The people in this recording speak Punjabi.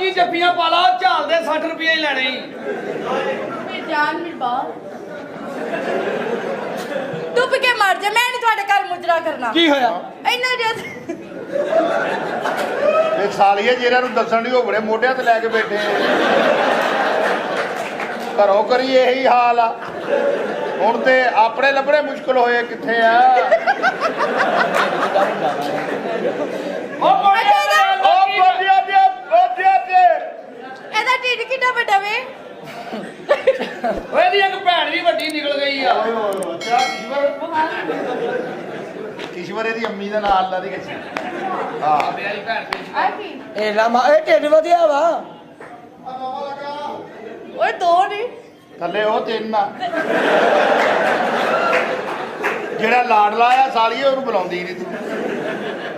20 ਜੱਫੀਆਂ ਪਾ ਲਾ ਝਾਲ ਦੇ 60 ਰੁਪਏ ਹੀ ਲੈਣੇ ਮੇਰੀ ਜਾਨ ਮੇਰੀ ਬਾਤ ਡੁੱਬ ਕੇ ਮਰ ਜਾ। ਮੈਂ ਨਹੀਂ ਤੁਹਾਡੇ ਘਰ ਮੁਜਰਾ ਕਰਨਾ। ਕੀ ਹੋਇਆ? ਇੰਨਾ ਜਦ ਇਹ ਸਾਲੀਏ ਜਿਹਨਾਂ ਨੂੰ ਦੱਸਣ ਦੀ ਉਹ ਬੜੇ ਮੋਢਿਆਂ ਤੇ ਲੈ ਕੇ ਬੈਠੇ ਘਰੋਂ ਕਰੀ ਇਹੀ ਹਾਲ ਆ। ਹੁਣ ਤੇ ਆਪਣੇ ਲੱਭਣੇ ਮੁਸ਼ਕਲ ਹੋਏ ਕਿੱਥੇ ਆ। ਇਹਦਾ ਢਿੱਡ ਕਿੰਨਾ ਵੱਡਾ ਵੇ। ਇਹਦੀ ਇੱਕ ਭੈਣ ਵੀ ਵੱਡੀ ਨਿਕਲ ਗਈ ਆ। ਈਸ਼ਵਰ ਇਹਦੀ ਅੰਮੀ ਦਾ ਨਾਲ ਲਾ ਦੀ ਹਾਂ ਮੇਰੀ ਭੈਣ ਆ ਕੀ ਇਹ ਲਾਮਾ ਇਹ ਢਿੱਡ ਵਧੀਆ ਵਾ। ਓਏ ਦੋ ਨਹੀਂ ਥੱਲੇ ਉਹ ਤਿੰਨ ਆ। ਜਿਹੜਾ ਲਾਡਲਾ ਆ ਸਾਲੀਏ ਉਹਨੂੰ ਬੁਲਾਉਂਦੀ ਨਹੀਂ ਤੂੰ।